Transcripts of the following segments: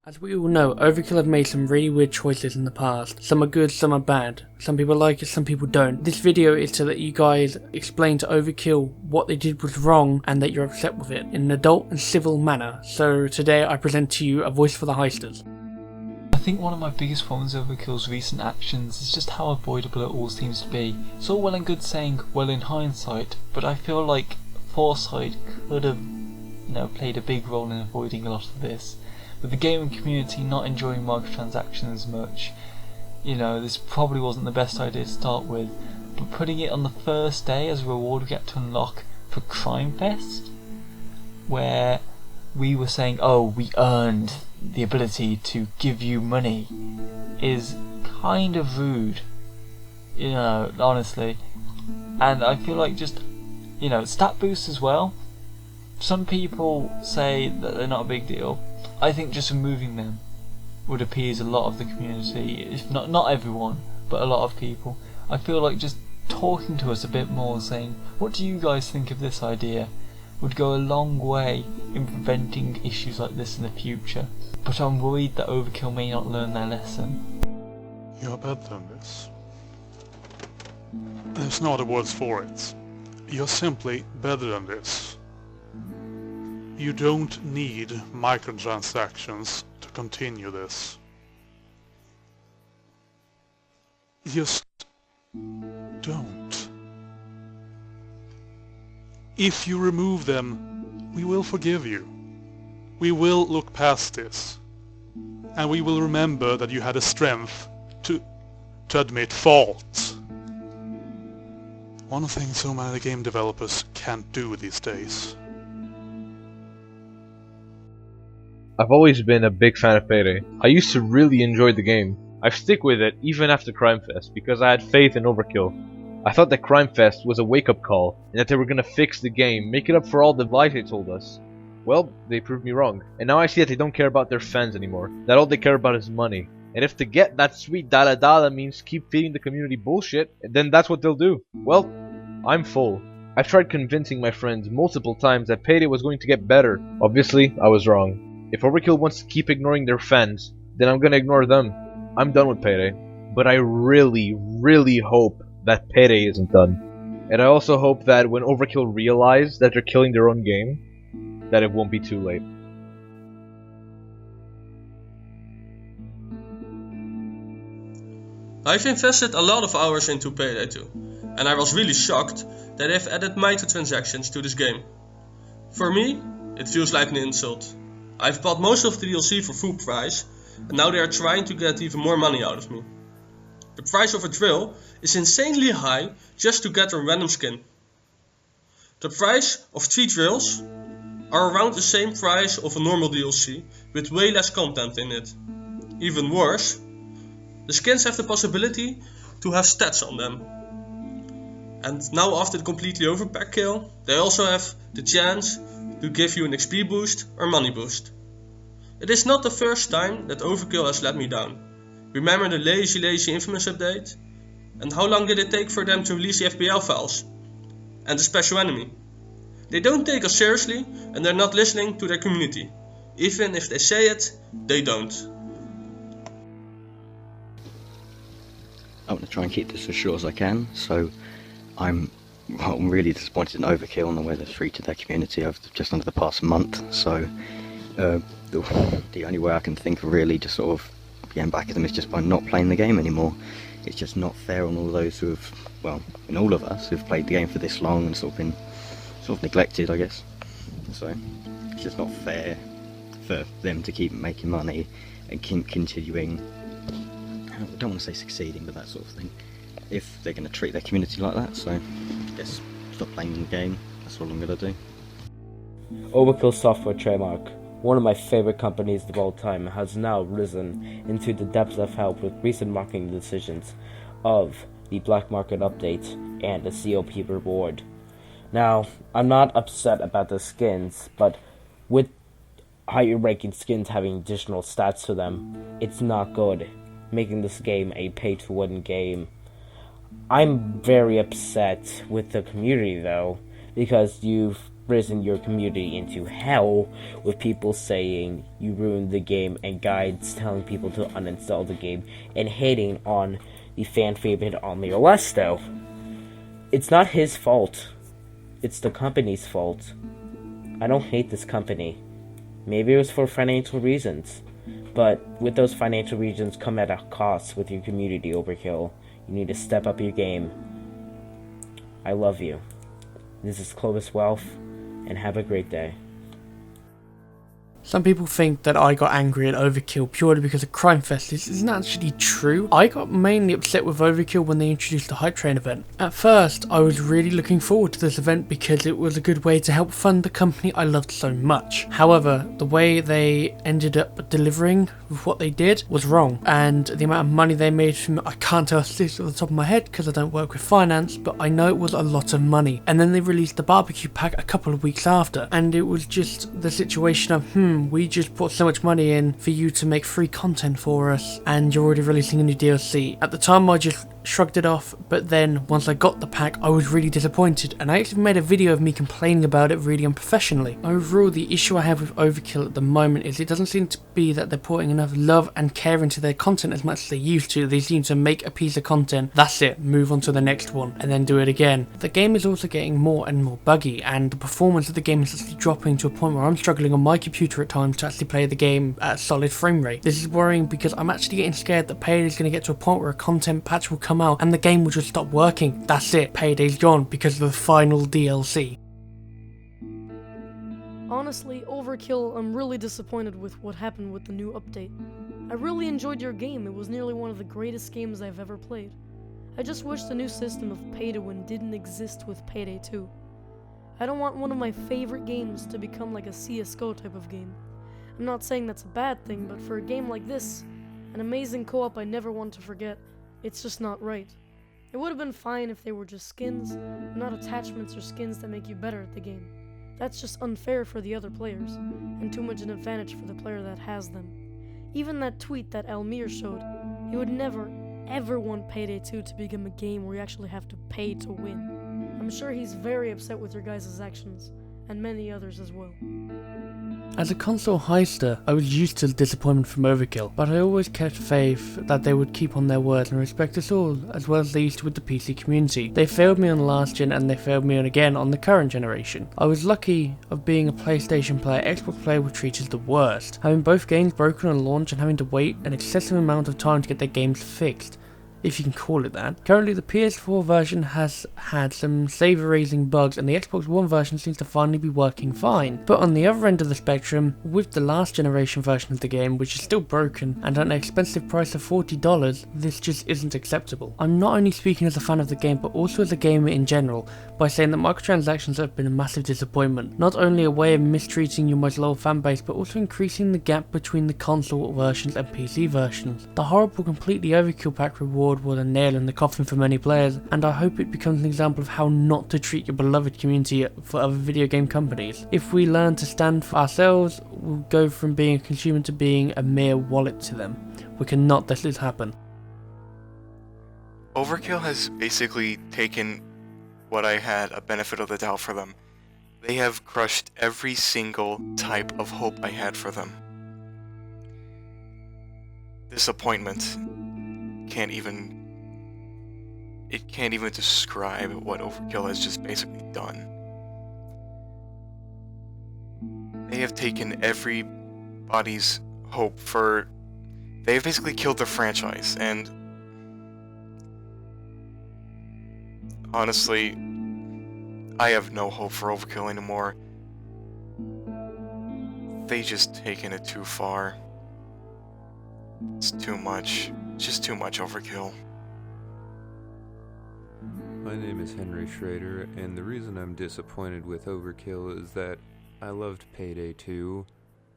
As we all know, Overkill have made some really weird choices in the past. Some are good, some are bad. Some people like it, some people don't. This video is to let you guys explain to Overkill what they did was wrong and that you're upset with it in an adult and civil manner. So today I present to you a voice for the Heisters. I think one of my biggest problems with Overkill's recent actions is just how avoidable it all seems to be. It's all well and good saying, well in hindsight, but I feel like foresight could have, played a big role in avoiding a lot of this. With the gaming community not enjoying microtransactions as much, this probably wasn't the best idea to start with, but putting it on the first day as a reward we get to unlock for Crime Fest, where we were saying, oh, we earned the ability to give you money, is kind of rude, honestly. And I feel like just, stat boosts as well. Some people say that they're not a big deal. I think just removing them would appease a lot of the community, if not everyone, but a lot of people. I feel like just talking to us a bit more, saying, what do you guys think of this idea, would go a long way in preventing issues like this in the future. But I'm worried that Overkill may not learn their lesson. You're better than this. There's no other words for it. You're simply better than this. You don't need microtransactions to continue this. Just don't. If you remove them, we will forgive you. We will look past this. And we will remember that you had the strength to admit fault. One thing so many game developers can't do these days. I've always been a big fan of Payday. I used to really enjoy the game. I've stick with it even after Crime Fest because I had faith in Overkill. I thought that Crime Fest was a wake-up call and that they were gonna fix the game, make it up for all the lies they told us. Well, they proved me wrong. And now I see that they don't care about their fans anymore. That all they care about is money. And if to get that sweet dala dala means keep feeding the community bullshit, then that's what they'll do. Well, I'm full. I've tried convincing my friends multiple times that Payday was going to get better. Obviously, I was wrong. If Overkill wants to keep ignoring their fans, then I'm gonna ignore them. I'm done with Payday. But I really, really hope that Payday isn't done. And I also hope that when Overkill realize that they're killing their own game, that it won't be too late. I've invested a lot of hours into Payday 2, and I was really shocked that they've added microtransactions to this game. For me, it feels like an insult. I've bought most of the DLC for full price, and now they are trying to get even more money out of me. The price of a drill is insanely high just to get a random skin. The price of 3 drills are around the same price of a normal DLC, with way less content in it. Even worse, the skins have the possibility to have stats on them. And now after the completely overpack kill, they also have the chance to give you an XP boost or money boost. It is not the first time that Overkill has let me down. Remember the lazy Infamous update? And how long did it take for them to release the FPL files? And the special enemy? They don't take us seriously and they're not listening to their community. Even if they say it, they don't. I want to try and keep this as short as I can, so I'm really disappointed in Overkill and the way they've treated their community over just under the past month. So the only way I can think of really just sort of getting back at them is just by not playing the game anymore. It's just not fair on all those who have, in all of us who've played the game for this long and sort of been neglected, I guess. So it's just not fair for them to keep making money and keep continuing, I don't want to say succeeding, but that sort of thing, if they're going to treat their community like that. So I guess stop playing the game, that's all I'm going to do. Overkill Software trademark, one of my favorite companies of all time, has now risen into the depths of hell with recent marketing decisions of the Black Market update and the COP reward. Now, I'm not upset about the skins, but with higher ranking skins having additional stats to them, it's not good, making this game a pay-to-win game. I'm very upset with the community though, because you've risen your community into hell with people saying you ruined the game and guides telling people to uninstall the game and hating on the fan favorite on the Olesto. It's not his fault. It's the company's fault. I don't hate this company. Maybe it was for financial reasons. But with those financial reasons come at a cost with your community, Overkill. You need to step up your game. I love you. This is Clovis Wealth, and have a great day. Some people think that I got angry at Overkill purely because of Crime Fest. This isn't actually true. I got mainly upset with Overkill when they introduced the Hype Train event. At first, I was really looking forward to this event because it was a good way to help fund the company I loved so much. However, the way they ended up delivering with what they did was wrong, and the amount of money they made from it, I can't tell this off the top of my head because I don't work with finance, but I know it was a lot of money. And then they released the barbecue pack a couple of weeks after, and it was just the situation of, we just put so much money in for you to make free content for us, and you're already releasing a new DLC. At the time, I just shrugged it off, but then once I got the pack, I was really disappointed, and I actually made a video of me complaining about it really unprofessionally. Overall, the issue I have with Overkill at the moment is it doesn't seem to be that they're putting enough love and care into their content as much as they used to. They seem to make a piece of content, that's it, move on to the next one, and then do it again. The game is also getting more and more buggy, and the performance of the game is actually dropping to a point where I'm struggling on my computer at times to actually play the game at a solid frame rate. This is worrying because I'm actually getting scared that Payday is going to get to a point where a content patch will come out and the game will just stop working. That's it, Payday's gone because of the final DLC. Honestly, Overkill, I'm really disappointed with what happened with the new update. I really enjoyed your game. It was nearly one of the greatest games I've ever played. I just wish the new system of pay to win didn't exist with Payday 2. I don't want one of my favorite games to become like a CSGO type of game. I'm not saying that's a bad thing, but for a game like this, an amazing co-op I never want to forget, it's just not right. It would have been fine if they were just skins, not attachments or skins that make you better at the game. That's just unfair for the other players, and too much an advantage for the player that has them. Even that tweet that Almir showed, he would never, ever want Payday 2 to become a game where you actually have to pay to win. I'm sure he's very upset with your guys' actions, and many others as well. As a console heister, I was used to the disappointment from Overkill, but I always kept faith that they would keep on their word and respect us all, as well as they used to with the PC community. They failed me on the last gen and they failed me again on the current generation. I was lucky of being a PlayStation player. Xbox player were treated the worst, having both games broken on launch and having to wait an excessive amount of time to get their games fixed, if you can call it that. Currently, the PS4 version has had some save-erasing bugs, and the Xbox One version seems to finally be working fine. But on the other end of the spectrum, with the last generation version of the game, which is still broken, and at an expensive price of $40, this just isn't acceptable. I'm not only speaking as a fan of the game, but also as a gamer in general, by saying that microtransactions have been a massive disappointment. Not only a way of mistreating your most loyal fanbase, but also increasing the gap between the console versions and PC versions. The horrible completely Overkill pack reward was a nail in the coffin for many players, and I hope it becomes an example of how not to treat your beloved community for other video game companies. If we learn to stand for ourselves, we'll go from being a consumer to being a mere wallet to them. We cannot let this happen. Overkill has basically taken what I had a benefit of the doubt for them. They have crushed every single type of hope I had for them. Disappointment can't even describe what Overkill has just basically done. They have taken everybody's hope for... They have basically killed the franchise, and honestly, I have no hope for Overkill anymore. They just taken it too far. It's too much. It's just too much Overkill. My name is Henry Schrader, and the reason I'm disappointed with Overkill is that I loved Payday 2.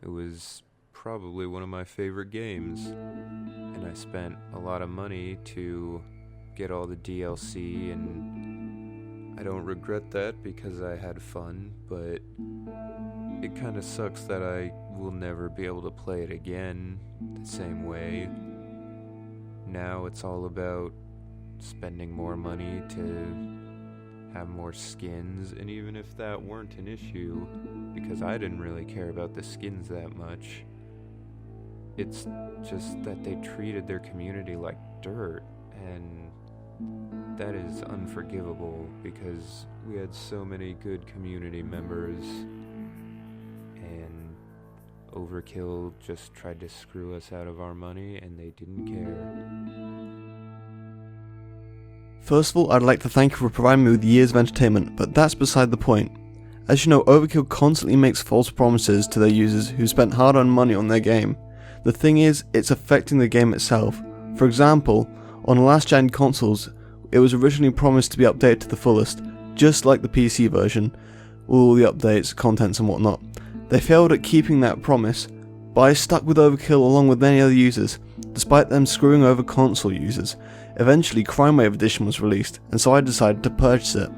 It was probably one of my favorite games, and I spent a lot of money to get all the DLC, and I don't regret that because I had fun, but it kind of sucks that I will never be able to play it again the same way. Now it's all about spending more money to have more skins, and even if that weren't an issue, because I didn't really care about the skins that much, it's just that they treated their community like dirt, and that is unforgivable because we had so many good community members, and Overkill just tried to screw us out of our money and they didn't care. First of all, I'd like to thank you for providing me with years of entertainment, but that's beside the point. As you know, Overkill constantly makes false promises to their users who spent hard-earned money on their game. The thing is, it's affecting the game itself. For example, on last-gen consoles, it was originally promised to be updated to the fullest, just like the PC version, with all the updates, contents and whatnot. They failed at keeping that promise, but I stuck with Overkill along with many other users, despite them screwing over console users. Eventually, Crime Wave Edition was released, and so I decided to purchase it,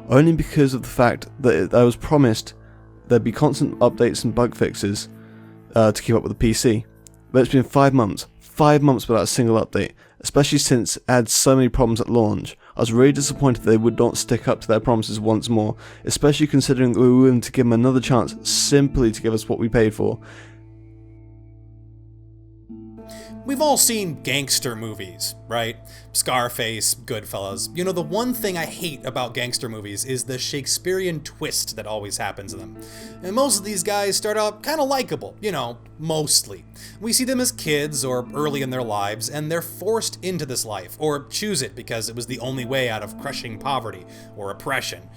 only because of the fact that I was promised there'd be constant updates and bug fixes to keep up with the PC. But it's been 5 months without a single update, especially since it had so many problems at launch. I was really disappointed they would not stick up to their promises once more, especially considering that we were willing to give them another chance simply to give us what we paid for. We've all seen gangster movies, right? Scarface, Goodfellas. You know, the one thing I hate about gangster movies is the Shakespearean twist that always happens in them. And most of these guys start out kind of likable, you know, mostly. We see them as kids or early in their lives, and they're forced into this life, or choose it because it was the only way out of crushing poverty or oppression.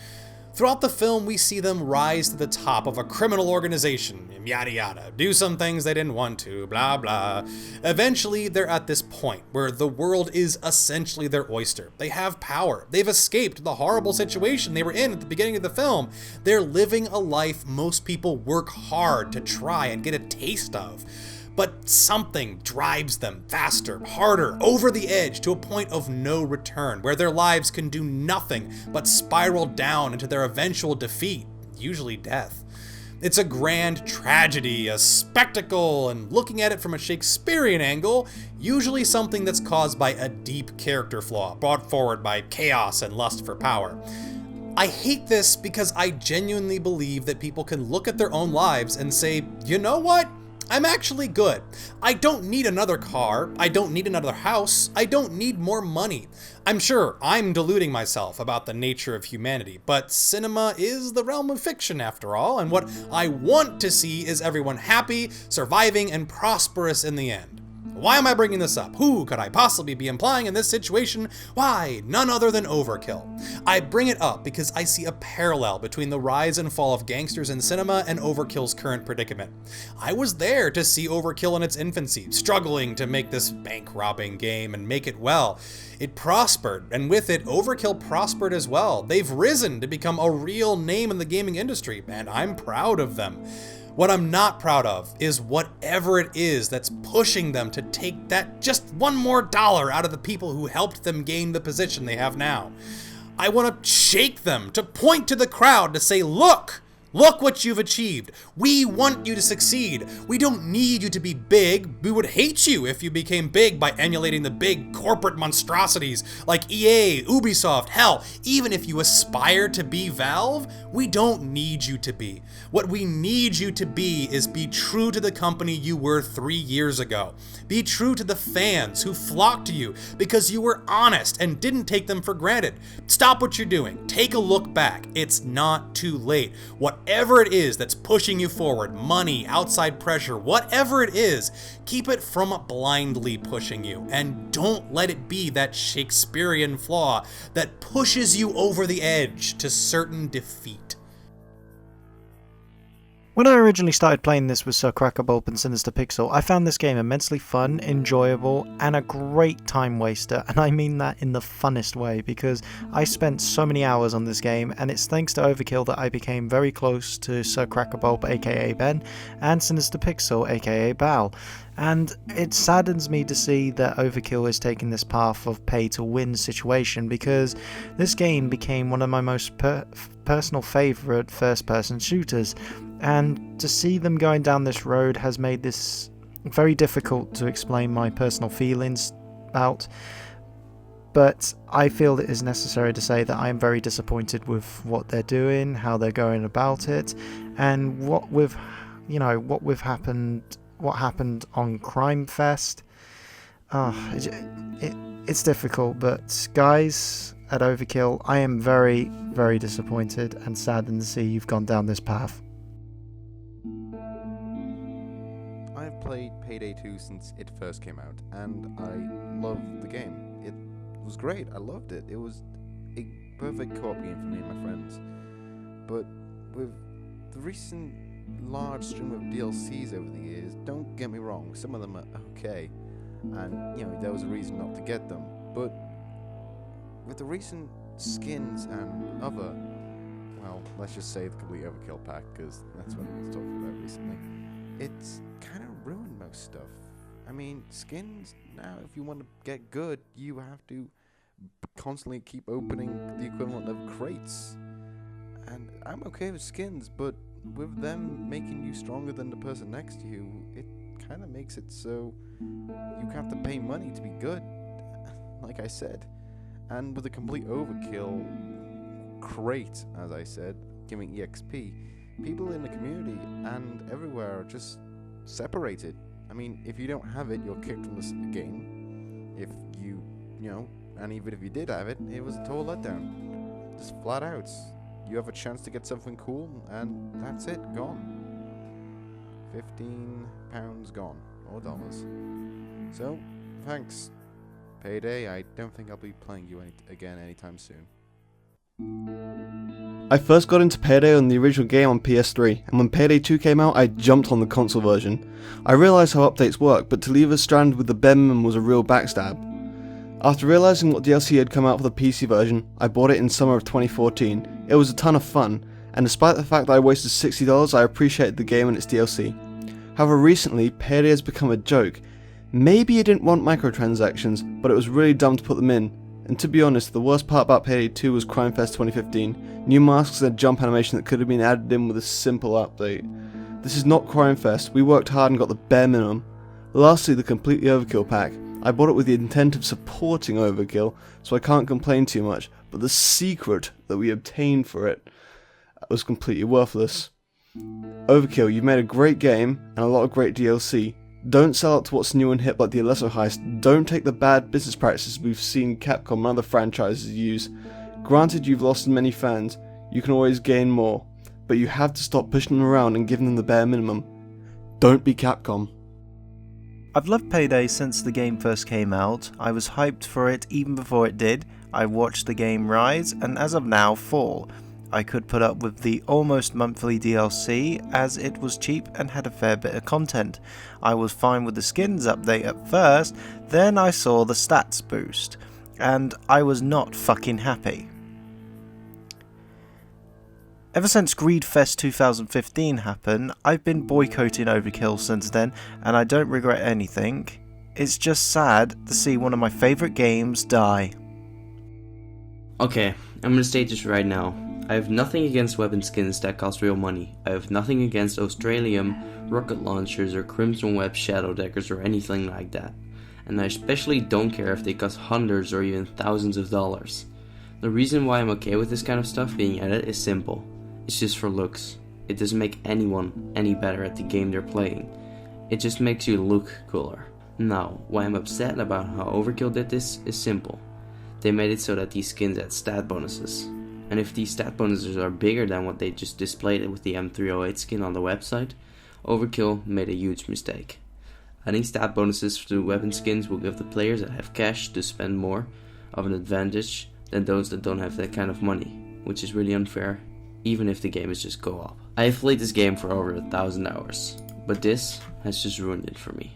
Throughout the film, we see them rise to the top of a criminal organization, yada yada, do some things they didn't want to, blah blah. Eventually, they're at this point where the world is essentially their oyster. They have power. They've escaped the horrible situation they were in at the beginning of the film. They're living a life most people work hard to try and get a taste of. But something drives them faster, harder, over the edge to a point of no return, where their lives can do nothing but spiral down into their eventual defeat, usually death. It's a grand tragedy, a spectacle, and looking at it from a Shakespearean angle, usually something that's caused by a deep character flaw, brought forward by chaos and lust for power. I hate this because I genuinely believe that people can look at their own lives and say, you know what? I'm actually good. I don't need another car. I don't need another house. I don't need more money. I'm sure I'm deluding myself about the nature of humanity, but cinema is the realm of fiction after all, and what I want to see is everyone happy, surviving, and prosperous in the end. Why am I bringing this up? Who could I possibly be implying in this situation? Why, none other than Overkill. I bring it up because I see a parallel between the rise and fall of gangsters in cinema and Overkill's current predicament. I was there to see Overkill in its infancy, struggling to make this bank-robbing game and make it well. It prospered, and with it, Overkill prospered as well. They've risen to become a real name in the gaming industry, and I'm proud of them. What I'm not proud of is whatever it is that's pushing them to take that just one more dollar out of the people who helped them gain the position they have now. I want to shake them, to point to the crowd, to say, look what you've achieved. We want you to succeed. We don't need you to be big. We would hate you if you became big by emulating the big corporate monstrosities like EA, Ubisoft, hell, even if you aspire to be Valve, we don't need you to be. What we need you to be is be true to the company you were 3 years ago. Be true to the fans who flocked to you because you were honest and didn't take them for granted. Stop what you're doing. Take a look back. It's not too late. Whatever it is that's pushing you forward, money, outside pressure, whatever it is, keep it from blindly pushing you, and don't let it be that Shakespearean flaw that pushes you over the edge to certain defeat. When I originally started playing this with Sir Crackerbolp and Sinister Pixel, I found this game immensely fun, enjoyable, and a great time waster, and I mean that in the funnest way, because I spent so many hours on this game, and it's thanks to Overkill that I became very close to Sir Crackerbolp aka Ben, and Sinister Pixel aka Bal. And it saddens me to see that Overkill is taking this path of pay-to-win situation, because this game became one of my most personal favourite first-person shooters, and to see them going down this road has made this very difficult to explain my personal feelings about. But I feel it is necessary to say that I am very disappointed with what they're doing, how they're going about it, and what happened on Crime Fest. It's difficult, but guys at Overkill, I am very, very disappointed and saddened to see you've gone down this path. I've played Payday 2 since it first came out, and I loved the game. It was great, I loved it. It was a perfect co-op game for me and my friends. But with the recent large stream of DLCs over the years, don't get me wrong, some of them are okay, and there was a reason not to get them. But with the recent skins and other, well, let's just say the complete Overkill pack, because that's what I was talking about recently, it's kind of ruined most stuff. I mean, skins now, if you want to get good, you have to constantly keep opening the equivalent of crates. And I'm okay with skins, but with them making you stronger than the person next to you, it kind of makes it so you have to pay money to be good, like I said. And with a complete Overkill crate, as I said, giving EXP, people in the community and everywhere are just separated. I mean, if you don't have it, you're kicked from the game. If you and even if you did have it, it was a total letdown. Just flat out. You have a chance to get something cool, and that's it, gone. £15 gone, or dollars. So, thanks. Payday, I don't think I'll be playing you again anytime soon. I first got into Payday on the original game on PS3, and when Payday 2 came out, I jumped on the console version. I realised how updates work, but to leave us stranded with the bare minimum was a real backstab. After realising what DLC had come out for the PC version, I bought it in summer of 2014. It was a ton of fun, and despite the fact that I wasted $60, I appreciated the game and its DLC. However, recently, Payday has become a joke. Maybe it didn't want microtransactions, but it was really dumb to put them in. And to be honest, the worst part about Payday 2 was Crime Fest 2015, new masks and a jump animation that could have been added in with a simple update. This is not Crime Fest, we worked hard and got the bare minimum. Lastly, the completely Overkill pack. I bought it with the intent of supporting Overkill, so I can't complain too much, but the secret that we obtained for it was completely worthless. Overkill, you've made a great game and a lot of great DLC. Don't sell out to what's new and hip like the Alesso heist. Don't take the bad business practices we've seen Capcom and other franchises use. Granted, you've lost many fans, you can always gain more, but you have to stop pushing them around and giving them the bare minimum. Don't be Capcom. I've loved Payday since the game first came out. I was hyped for it even before it did. I watched the game rise, and as of now, fall. I could put up with the almost monthly DLC as it was cheap and had a fair bit of content. I was fine with the skins update at first, then I saw the stats boost, and I was not fucking happy. Ever since Greedfest 2015 happened, I've been boycotting Overkill since then, and I don't regret anything. It's just sad to see one of my favourite games die. Okay, I'm gonna state this right now. I have nothing against weapon skins that cost real money. I have nothing against Australium, rocket launchers, or Crimson Web Shadow Deckers or anything like that. And I especially don't care if they cost hundreds or even thousands of dollars. The reason why I'm okay with this kind of stuff being added is simple. It's just for looks. It doesn't make anyone any better at the game they're playing. It just makes you look cooler. Now, why I'm upset about how Overkill did this is simple. They made it so that these skins add stat bonuses. And if these stat bonuses are bigger than what they just displayed with the M308 skin on the website, Overkill made a huge mistake. Adding stat bonuses to weapon skins will give the players that have cash to spend more of an advantage than those that don't have that kind of money, which is really unfair, even if the game is just co-op. I have played this game for over 1,000 hours, but this has just ruined it for me.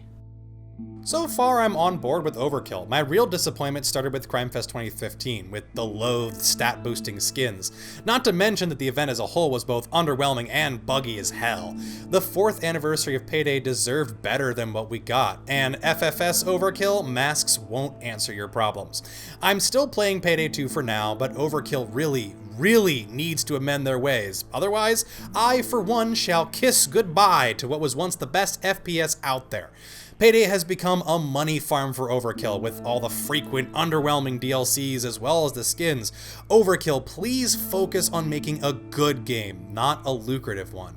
So far, I'm on board with Overkill. My real disappointment started with Crime Fest 2015, with the loathed stat-boosting skins. Not to mention that the event as a whole was both underwhelming and buggy as hell. The 4th anniversary of Payday deserved better than what we got, and FFS Overkill, masks won't answer your problems. I'm still playing Payday 2 for now, but Overkill really needs to amend their ways. Otherwise, I, for one, shall kiss goodbye to what was once the best FPS out there. Payday has become a money farm for Overkill, with all the frequent, underwhelming DLCs as well as the skins. Overkill, please focus on making a good game, not a lucrative one.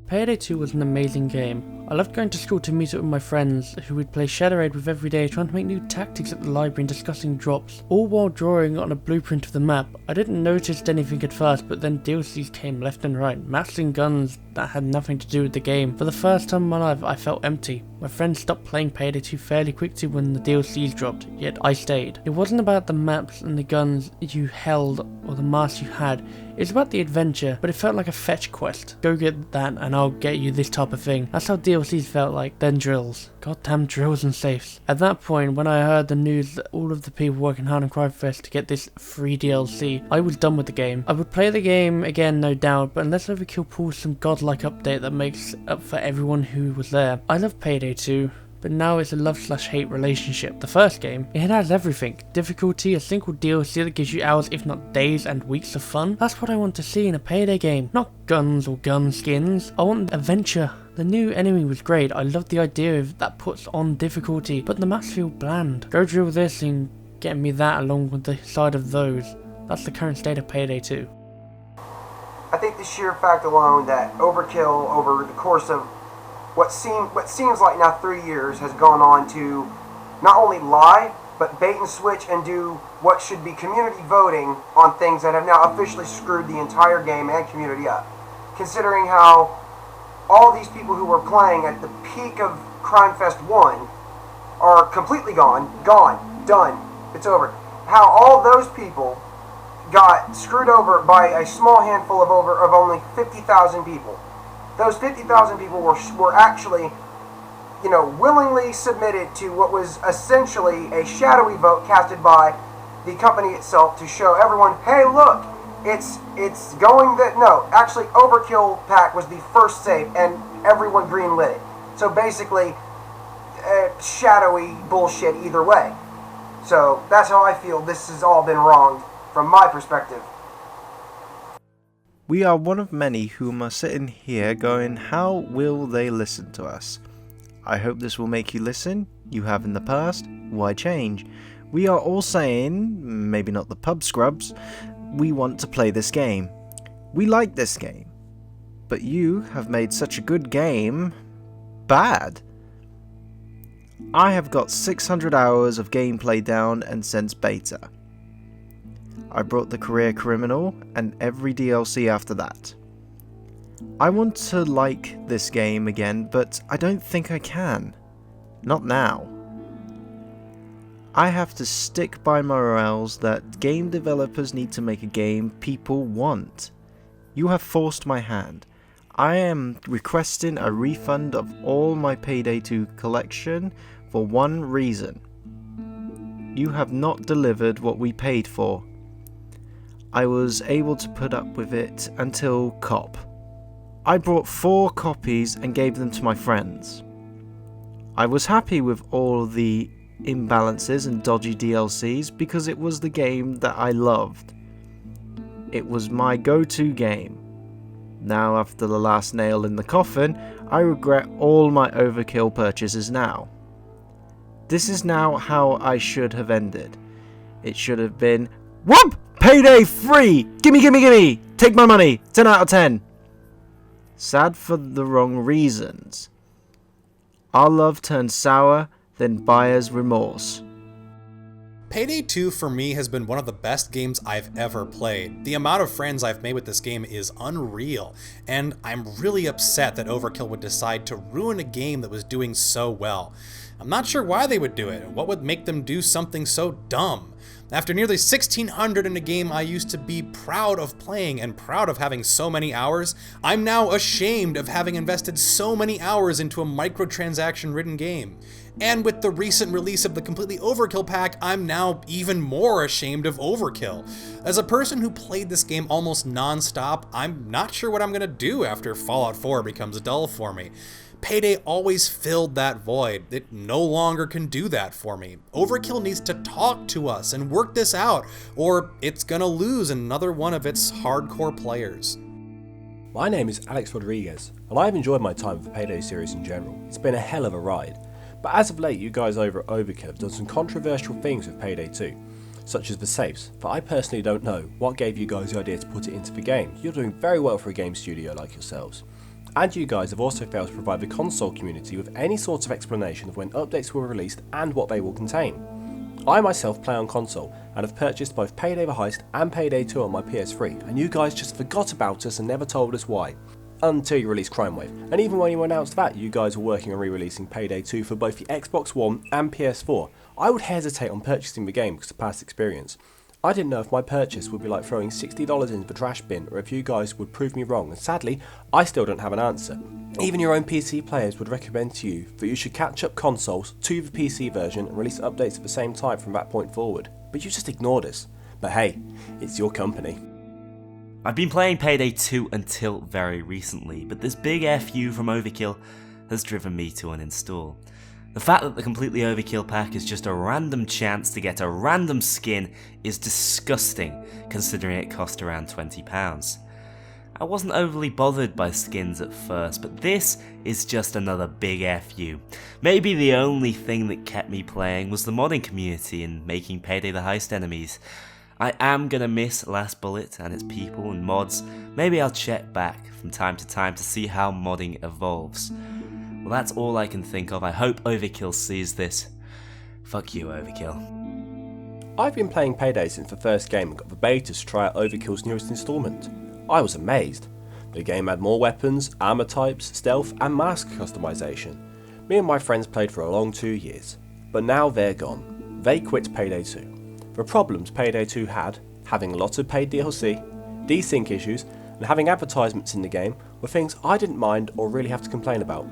Payday 2 was an amazing game. I loved going to school to meet up with my friends who would play Shadow Raid with every day, trying to make new tactics at the library and discussing drops, all while drawing on a blueprint of the map. I didn't notice anything at first, but then DLCs came left and right, maps and guns that had nothing to do with the game. For the first time in my life, I felt empty. My friends stopped playing Payday 2 fairly quickly when the DLCs dropped, yet I stayed. It wasn't about the maps and the guns you held or the masks you had, it's about the adventure, but it felt like a fetch quest. Go get that and I'll get you this type of thing. That's how DLCs felt like. Then drills. Goddamn drills and safes. At that point, when I heard the news that all of the people working hard on CrimeFest to get this free DLC, I was done with the game. I would play the game again, no doubt, but unless Overkill pulls some godlike update that makes up for everyone who was there. I love Payday 2. But now it's a love/hate relationship. The first game, it has everything. Difficulty, a single DLC that gives you hours if not days and weeks of fun. That's what I want to see in a Payday game. Not guns or gun skins. I want adventure. The new enemy was great. I love the idea of that puts on difficulty, but the maps feel bland. Go drill this and get me that along with the side of those. That's the current state of Payday 2. I think the sheer fact alone that Overkill over the course of what seems like now 3 years has gone on to not only lie, but bait and switch and do what should be community voting on things that have now officially screwed the entire game and community up. Considering how all these people who were playing at the peak of CrimeFest 1 are completely gone, done, it's over. How all those people got screwed over by a small handful of only 50,000 people. Those 50,000 people were actually, willingly submitted to what was essentially a shadowy vote casted by the company itself to show everyone, hey, look, it's going that, no, actually Overkill pack was the first save and everyone greenlit it. So basically, shadowy bullshit either way. So that's how I feel this has all been wronged from my perspective. We are one of many whom are sitting here going, how will they listen to us? I hope this will make you listen. You have in the past. Why change? We are all saying, maybe not the pub scrubs, we want to play this game. We like this game. But you have made such a good game bad. I have got 600 hours of gameplay down and since beta. I brought the Career Criminal and every DLC after that. I want to like this game again, but I don't think I can. Not now. I have to stick by my morals that game developers need to make a game people want. You have forced my hand. I am requesting a refund of all my Payday 2 collection for one reason. You have not delivered what we paid for. I was able to put up with it until COP. I brought 4 copies and gave them to my friends. I was happy with all the imbalances and dodgy DLCs because it was the game that I loved. It was my go-to game. Now, after the last nail in the coffin, I regret all my Overkill purchases now. This is now how I should have ended. It should have been, whoop! Payday free! Gimme! Take my money! 10 out of 10! Sad for the wrong reasons. Our love turned sour, then buyer's remorse. Payday 2 for me has been one of the best games I've ever played. The amount of friends I've made with this game is unreal, and I'm really upset that Overkill would decide to ruin a game that was doing so well. I'm not sure why they would do it, and what would make them do something so dumb. After nearly 1,600 in a game I used to be proud of playing and proud of having so many hours, I'm now ashamed of having invested so many hours into a microtransaction-ridden game. And with the recent release of the completely Overkill pack, I'm now even more ashamed of Overkill. As a person who played this game almost non-stop, I'm not sure what I'm gonna do after Fallout 4 becomes dull for me. Payday always filled that void. It no longer can do that for me. Overkill needs to talk to us and work this out, or it's gonna lose another one of its hardcore players. My name is Alex Rodriguez, and I have enjoyed my time with the Payday series in general. It's been a hell of a ride. But as of late, you guys over at Overkill have done some controversial things with Payday 2, such as the safes, but I personally don't know what gave you guys the idea to put it into the game. You're doing very well for a game studio like yourselves. And you guys have also failed to provide the console community with any sort of explanation of when updates were released and what they will contain. I myself play on console and have purchased both Payday the Heist and Payday 2 on my PS3, and you guys just forgot about us and never told us why. Until you released Crime Wave, and even when you announced that you guys were working on re-releasing Payday 2 for both the Xbox One and PS4, I would hesitate on purchasing the game because of past experience. I didn't know if my purchase would be like throwing $60 into the trash bin or if you guys would prove me wrong, and sadly, I still don't have an answer. Even your own PC players would recommend to you that you should catch up consoles to the PC version and release updates at the same time from that point forward, but you just ignored us. But hey, it's your company. I've been playing Payday 2 until very recently, but this big FU from Overkill has driven me to uninstall. The fact that the Completely Overkill pack is just a random chance to get a random skin is disgusting, considering it cost around £20. I wasn't overly bothered by skins at first, but this is just another big FU. Maybe the only thing that kept me playing was the modding community and making Payday the Heist enemies. I am gonna miss Last Bullet and its people and mods. Maybe I'll check back from time to time to see how modding evolves. Well, that's all I can think of. I hope Overkill sees this. Fuck you, Overkill. I've been playing Payday since the first game and got the beta to try out Overkill's newest installment. I was amazed. The game had more weapons, armor types, stealth and mask customization. Me and my friends played for a long 2 years, but now they're gone. They quit Payday 2. The problems Payday 2 had, having a lot of paid DLC, desync issues, and having advertisements in the game were things I didn't mind or really have to complain about,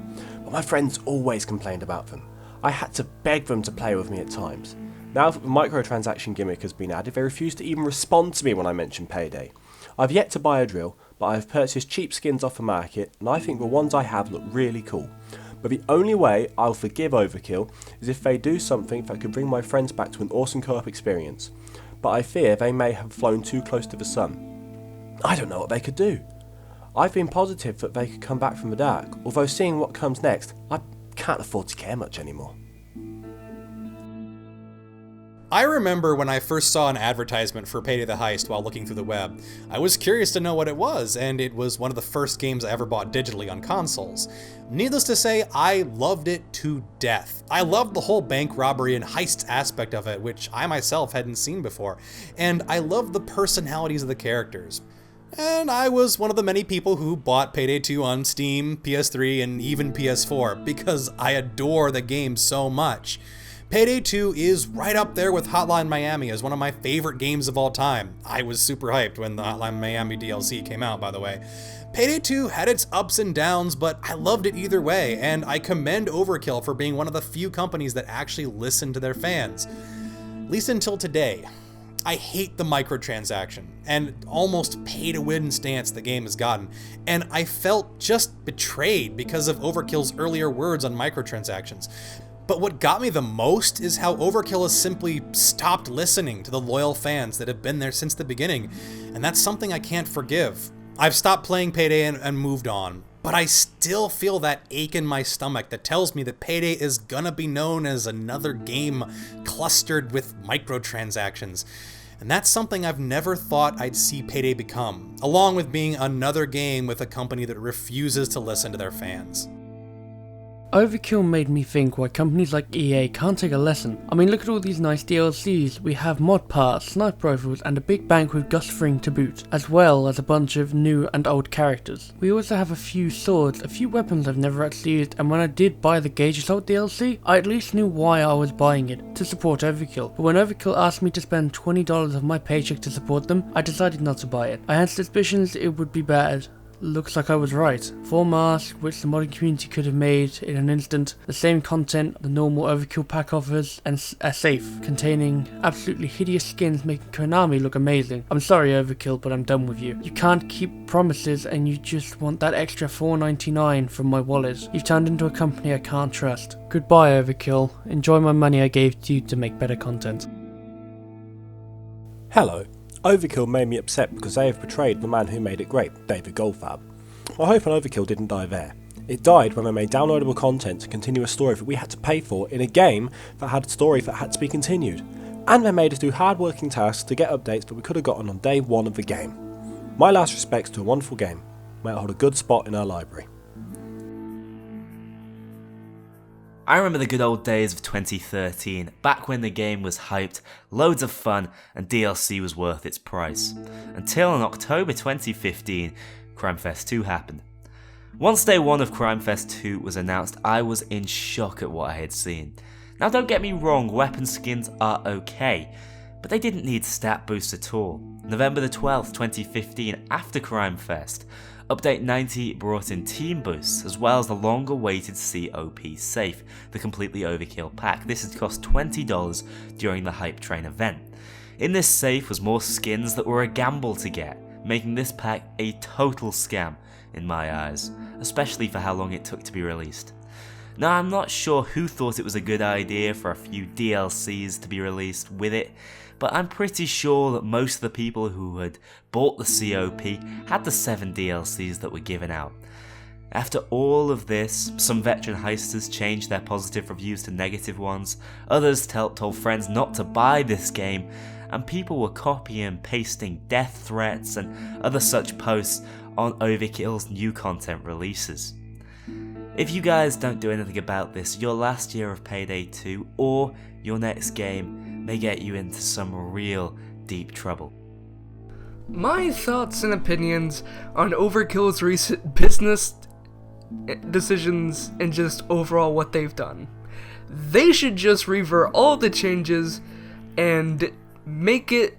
but my friends always complained about them. I had to beg them to play with me at times. Now that the microtransaction gimmick has been added, they refuse to even respond to me when I mention Payday. I've yet to buy a drill, but I've purchased cheap skins off the market, and I think the ones I have look really cool. But the only way I'll forgive Overkill is if they do something that could bring my friends back to an awesome co-op experience. But I fear they may have flown too close to the sun. I don't know what they could do. I've been positive that they could come back from the dark, although seeing what comes next, I can't afford to care much anymore. I remember when I first saw an advertisement for Payday the Heist while looking through the web. I was curious to know what it was, and it was one of the first games I ever bought digitally on consoles. Needless to say, I loved it to death. I loved the whole bank robbery and heist aspect of it, which I myself hadn't seen before, and I loved the personalities of the characters. And I was one of the many people who bought Payday 2 on Steam, PS3, and even PS4, because I adore the game so much. Payday 2 is right up there with Hotline Miami as one of my favorite games of all time. I was super hyped when the Hotline Miami DLC came out, by the way. Payday 2 had its ups and downs, but I loved it either way, and I commend Overkill for being one of the few companies that actually listen to their fans. At least until today. I hate the microtransaction and almost pay-to-win stance the game has gotten, and I felt just betrayed because of Overkill's earlier words on microtransactions. But what got me the most is how Overkill has simply stopped listening to the loyal fans that have been there since the beginning, and that's something I can't forgive. I've stopped playing Payday and moved on, but I still feel that ache in my stomach that tells me that Payday is gonna be known as another game clustered with microtransactions. And that's something I've never thought I'd see Payday become, along with being another game with a company that refuses to listen to their fans. Overkill made me think why companies like EA can't take a lesson. I mean, look at all these nice DLCs. We have mod parts, sniper rifles, and a big bank with Gus Fring to boot, as well as a bunch of new and old characters. We also have a few swords, a few weapons I've never actually used, and when I did buy the Gauge Assault DLC, I at least knew why I was buying it, to support Overkill. But when Overkill asked me to spend $20 of my paycheck to support them, I decided not to buy it. I had suspicions it would be bad. Looks like I was right. 4 masks, which the modding community could have made in an instant, the same content the normal Overkill pack offers, and a safe containing absolutely hideous skins making Konami look amazing. I'm sorry Overkill, but I'm done with you. You can't keep promises and you just want that extra $4.99 from my wallet. You've turned into a company I can't trust. Goodbye Overkill. Enjoy my money I gave to you to make better content. Hello. Overkill made me upset because they have betrayed the man who made it great, David Goldfarb. I hope an Overkill didn't die there. It died when they made downloadable content to continue a story that we had to pay for in a game that had a story that had to be continued. And they made us do hard-working tasks to get updates that we could have gotten on day one of the game. My last respects to a wonderful game. May it hold a good spot in our library. I remember the good old days of 2013, back when the game was hyped, loads of fun, and DLC was worth its price. Until in October 2015, CrimeFest 2 happened. Once day one of CrimeFest 2 was announced, I was in shock at what I had seen. Now don't get me wrong, weapon skins are okay, but they didn't need stat boosts at all. November the 12th, 2015, after CrimeFest, Update 90 brought in team boosts, as well as the long-awaited COP safe, the completely overkill pack. This had cost $20 during the Hype Train event. In this safe was more skins that were a gamble to get, making this pack a total scam in my eyes, especially for how long it took to be released. Now I'm not sure who thought it was a good idea for a few DLCs to be released with it, but I'm pretty sure that most of the people who had bought the COP had the 7 DLCs that were given out. After all of this, some veteran heisters changed their positive reviews to negative ones, others told friends not to buy this game, and people were copying and pasting death threats and other such posts on Overkill's new content releases. If you guys don't do anything about this, your last year of Payday 2 or your next game may get you into some real deep trouble. My thoughts and opinions on Overkill's recent business decisions and just overall what they've done. They should just revert all the changes and make it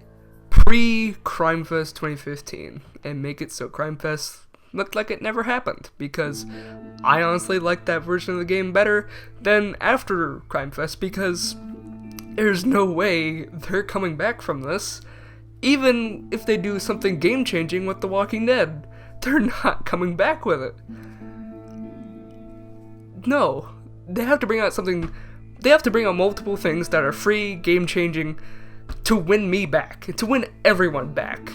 pre-CrimeFest 2015 and make it so CrimeFest looked like it never happened, because I honestly like that version of the game better than after CrimeFest, because there's no way they're coming back from this. Even if they do something game-changing with The Walking Dead, they're not coming back with it. No, they have to bring out something. They have to bring out multiple things that are free, game-changing, to win me back, to win everyone back.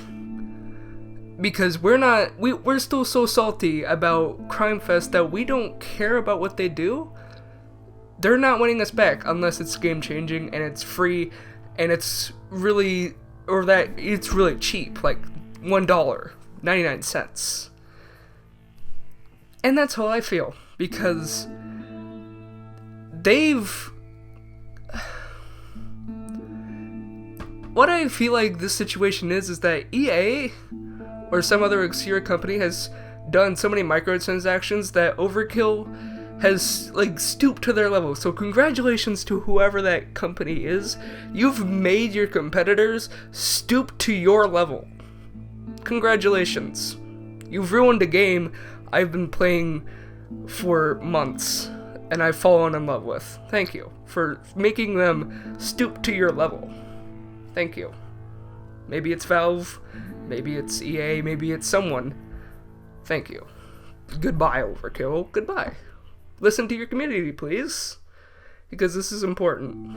Because we're still so salty about CrimeFest that we don't care about what they do. They're not winning us back unless it's game-changing and it's free and it's really, or that it's really cheap, like $1.99. And that's how I feel, because what I feel like this situation is that EA or some other obscure company has done so many microtransactions that Overkill has stooped to their level. So congratulations to whoever that company is. You've made your competitors stoop to your level. Congratulations. You've ruined a game I've been playing for months and I've fallen in love with. Thank you for making them stoop to your level. Thank you. Maybe it's Valve, maybe it's EA, maybe it's someone. Thank you. Goodbye, Overkill. Goodbye. Listen to your community, please, because this is important.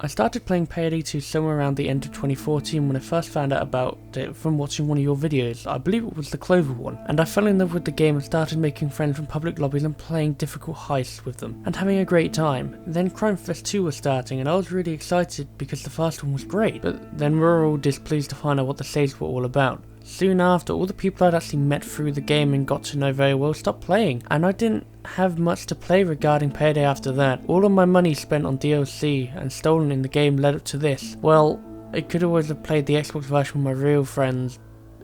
I started playing Payday 2 somewhere around the end of 2014 when I first found out about it from watching one of your videos. I believe it was the Clover one, and I fell in love with the game and started making friends from public lobbies and playing difficult heists with them, and having a great time. Then CrimeFest 2 was starting, and I was really excited because the first one was great, but then we were all displeased to find out what the saves were all about. Soon after, all the people I'd actually met through the game and got to know very well stopped playing, and I didn't have much to play regarding Payday after that. All of my money spent on DLC and stolen in the game led up to this. Well, I could always have played the Xbox version with my real friends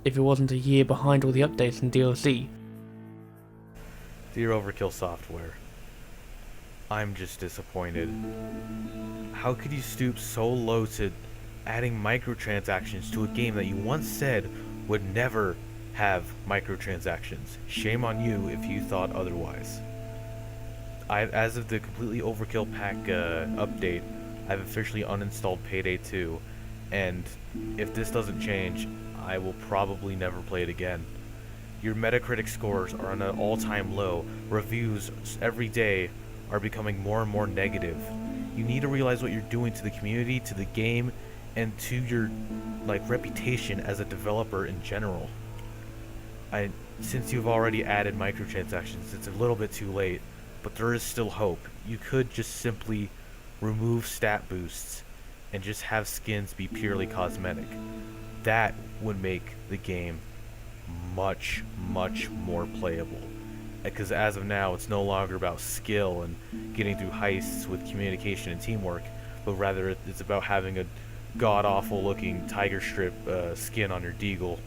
if it wasn't a year behind all the updates and DLC. Dear Overkill Software, I'm just disappointed. How could you stoop so low to adding microtransactions to a game that you once said would never have microtransactions? Shame on you if you thought otherwise. As of the completely Overkill pack update, I've officially uninstalled Payday 2, and if this doesn't change, I will probably never play it again. Your Metacritic scores are on an all-time low. Reviews every day are becoming more and more negative. You need to realize what you're doing to the community, to the game, and to your reputation as a developer in general. Since you've already added microtransactions, it's a little bit too late, but there is still hope. You could just simply remove stat boosts and just have skins be purely cosmetic. That would make the game much, much more playable. Because as of now, it's no longer about skill and getting through heists with communication and teamwork, but rather it's about having a god-awful looking tiger strip skin on your deagle.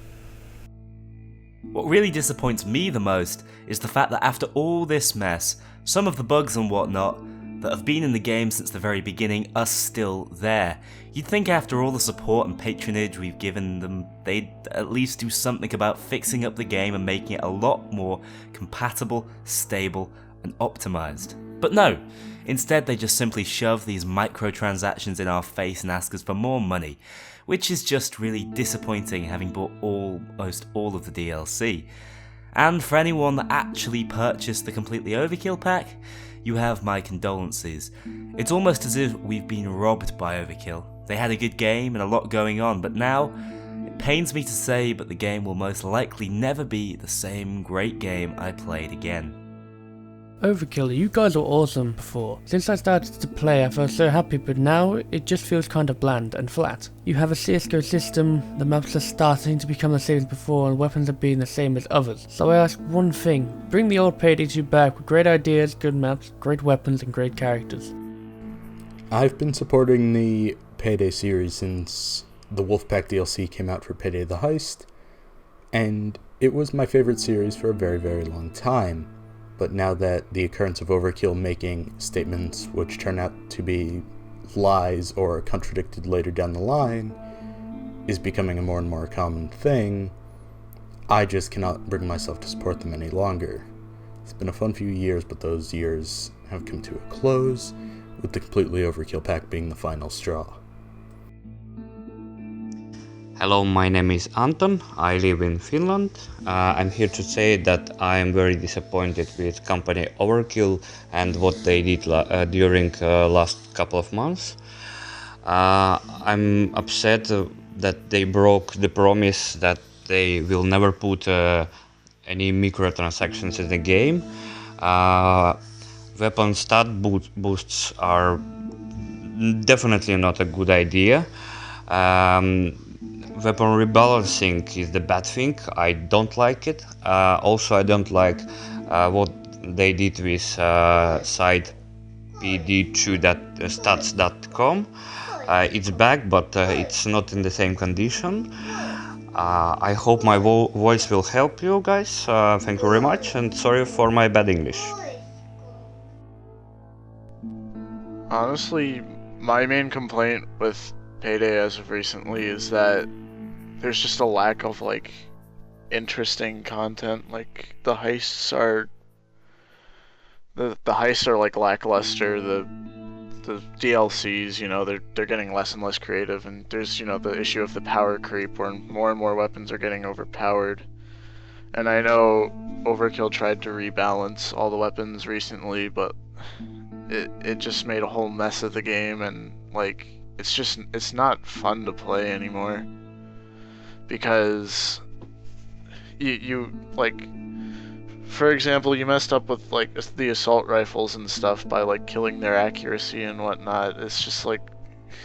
What really disappoints me the most is the fact that after all this mess, some of the bugs and whatnot that have been in the game since the very beginning are still there. You'd think after all the support and patronage we've given them, they'd at least do something about fixing up the game and making it a lot more compatible, stable, and optimized. But no, instead they just simply shove these microtransactions in our face and ask us for more money, which is just really disappointing, having bought almost all of the DLC. And for anyone that actually purchased the Completely Overkill pack, you have my condolences. It's almost as if we've been robbed by Overkill. They had a good game and a lot going on, but now, it pains me to say, but the game will most likely never be the same great game I played again. Overkill, you guys were awesome before. Since I started to play I felt so happy, but now it just feels kind of bland and flat. You have a CSGO system, the maps are starting to become the same as before and weapons are being the same as others. So I ask one thing, bring the old Payday 2 back with great ideas, good maps, great weapons and great characters. I've been supporting the Payday series since the Wolfpack DLC came out for Payday the Heist, and it was my favorite series for a very, very long time. But now that the occurrence of Overkill making statements which turn out to be lies or contradicted later down the line is becoming a more and more common thing, I just cannot bring myself to support them any longer. It's been a fun few years, but those years have come to a close, with the Completely Overkill pack being the final straw. Hello, my name is Anton, I live in Finland. I'm here to say that I am very disappointed with company Overkill and what they did during last couple of months. I'm upset that they broke the promise that they will never put any microtransactions in the game. Weapon stat boosts are definitely not a good idea. Weapon rebalancing is the bad thing. I don't like it. Also, I don't like what they did with site pd2.stats.com. It's back, but it's not in the same condition. I hope my voice will help you guys. Thank you very much, and sorry for my bad English. Honestly, my main complaint with Payday as of recently is that there's just a lack of like interesting content. Like the heists are like lackluster. The DLCs, you know, they're getting less and less creative, and there's, you know, the issue of the power creep where more and more weapons are getting overpowered. And I know Overkill tried to rebalance all the weapons recently, but it just made a whole mess of the game, and like it's not fun to play anymore, because you like, for example, you messed up with like the assault rifles and stuff by like killing their accuracy and whatnot. It's just like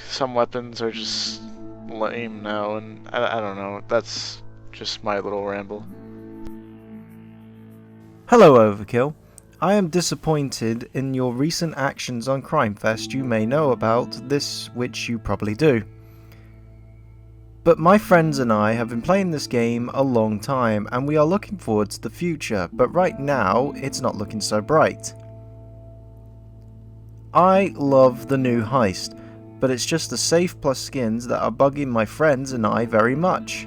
some weapons are just lame now, and I don't know, that's just my little ramble. Hello Overkill. I am disappointed in your recent actions on Crimefest. You may know about this, which you probably do. But my friends and I have been playing this game a long time, and we are looking forward to the future, but right now, it's not looking so bright. I love the new heist, but it's just the safe plus skins that are bugging my friends and I very much.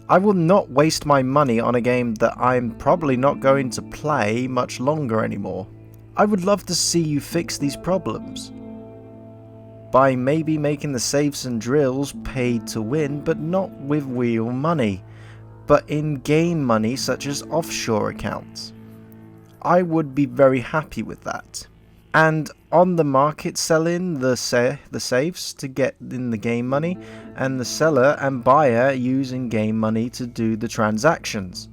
I will not waste my money on a game that I'm probably not going to play much longer anymore. I would love to see you fix these problems. By maybe making the safes and drills paid to win, but not with real money, but in-game money such as offshore accounts. I would be very happy with that. and on the market selling the safes to get in the game money, and the seller and buyer using game money to do the transactions.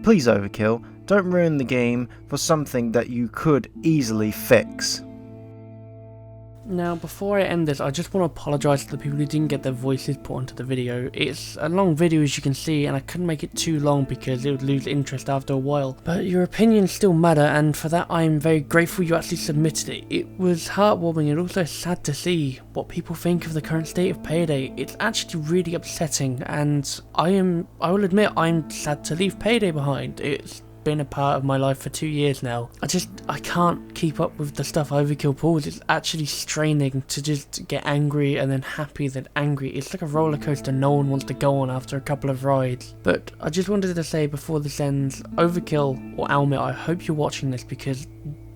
Please, Overkill, don't ruin the game for something that you could easily fix. Now, before I end this, I just want to apologise to the people who didn't get their voices put onto the video. It's a long video, as you can see, and I couldn't make it too long because it would lose interest after a while. But your opinions still matter, and for that I'm very grateful you actually submitted it. It was heartwarming and also sad to see what people think of the current state of Payday. It's actually really upsetting, and I will admit I'm sad to leave Payday behind. It's been a part of my life for 2 years now. I can't keep up with the stuff Overkill pulls. It's actually straining to just get angry and then happy then angry. It's like a roller coaster no one wants to go on after a couple of rides. But I just wanted to say before this ends, Overkill or Almit, I hope you're watching this because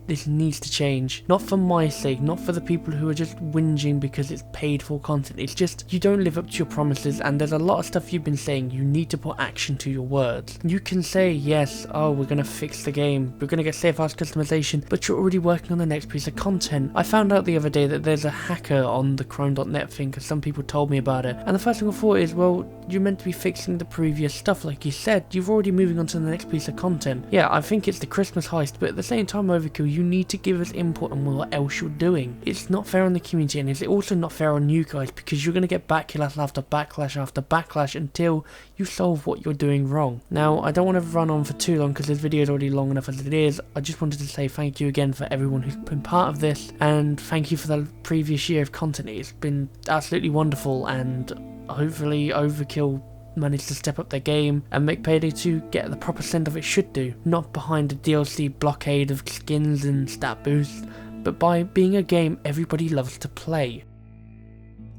this needs to change. Not for my sake, not for the people who are just whinging because it's paid for content. It's just, you don't live up to your promises, and there's a lot of stuff you've been saying. You need to put action to your words. You can say, yes, oh, we're gonna fix the game, we're gonna get safe house customization, but you're already working on the next piece of content. I found out the other day that there's a hacker on the Chrome.net thing because some people told me about it, and the first thing I thought is, well, you're meant to be fixing the previous stuff like you said. You're already moving on to the next piece of content. Yeah, I think it's the Christmas heist, but at the same time, Overkill, you need to give us input on what else you're doing. It's not fair on the community, and it's also not fair on you guys because you're going to get backlash after backlash after backlash until you solve what you're doing wrong. Now, I don't want to run on for too long because this video is already long enough as it is. I just wanted to say thank you again for everyone who's been part of this, and thank you for the previous year of content. It's been absolutely wonderful, and hopefully Overkill managed to step up their game and make Payday 2 get the proper send of it should do, not behind a DLC blockade of skins and stat boosts, but by being a game everybody loves to play.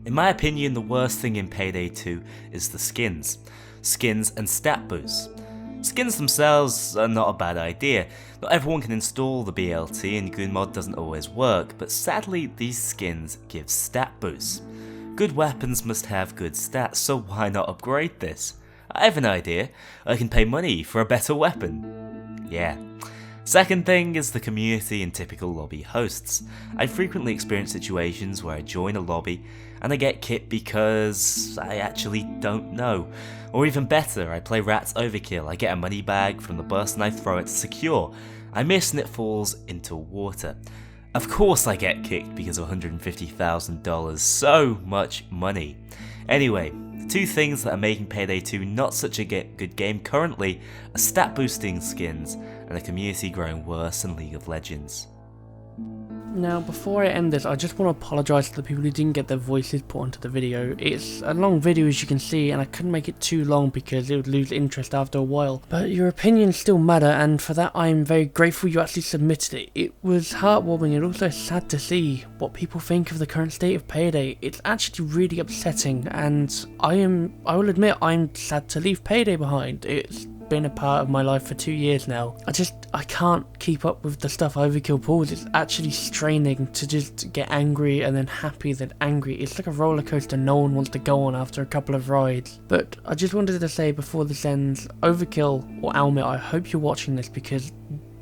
In my opinion, the worst thing in Payday 2 is the skins. Skins and stat boosts. Skins themselves are not a bad idea. Not everyone can install the BLT and good mod doesn't always work, but sadly these skins give stat boosts. Good weapons must have good stats, so why not upgrade this? I have an idea. I can pay money for a better weapon. Yeah. Second thing is the community and typical lobby hosts. I frequently experience situations where I join a lobby and I get kicked because I actually don't know. Or even better, I play Rats Overkill, I get a money bag from the burst and I throw it to secure. I miss and it falls into water. Of course I get kicked because of $150,000, so much money. Anyway, the two things that are making Payday 2 not such a good game currently are stat boosting skins and a community growing worse than League of Legends. Now, before I end this, I just want to apologise to the people who didn't get their voices put onto the video. It's a long video, as you can see, and I couldn't make it too long because it would lose interest after a while. But your opinions still matter, and for that I'm very grateful you actually submitted it. It was heartwarming and also sad to see what people think of the current state of Payday. It's actually really upsetting, and I will admit I'm sad to leave Payday behind. It's been a part of my life for 2 years now. I can't keep up with the stuff Overkill pulls. It's actually straining to just get angry and then happy then angry. It's like a roller coaster no one wants to go on after a couple of rides. But I just wanted to say before this ends, Overkill or Almit, I hope you're watching this because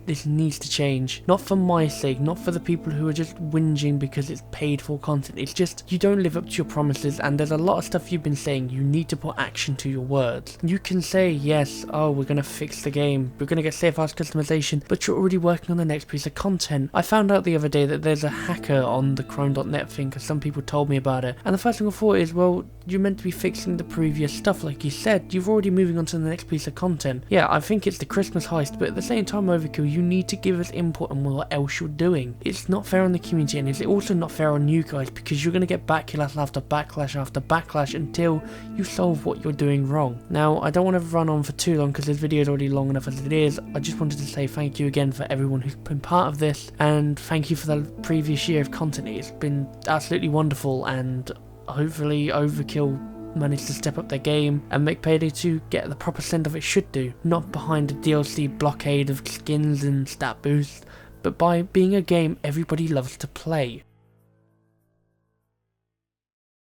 this needs to change. Not for my sake, not for the people who are just whinging because it's paid for content. It's just, you don't live up to your promises, and there's a lot of stuff you've been saying. You need to put action to your words. You can say, yes, oh, we're gonna fix the game, we're gonna get safe house customization, but you're already working on the next piece of content. I found out the other day that there's a hacker on the Chrome.net thing because some people told me about it, and the first thing I thought is, well, you're meant to be fixing the previous stuff like you said. You're already moving on to the next piece of content. Yeah, I think it's the Christmas heist, but at the same time, Overkill, you need to give us input on what else you're doing. It's not fair on the community, and it's also not fair on you guys because you're going to get backlash after backlash after backlash until you solve what you're doing wrong. Now, I don't want to run on for too long because this video is already long enough as it is. I just wanted to say thank you again for everyone who's been part of this, and thank you for the previous year of content. It's been absolutely wonderful, and hopefully Overkill managed to step up their game and make Payday 2 get the proper send of it should do, not behind a DLC blockade of skins and stat boosts, but by being a game everybody loves to play.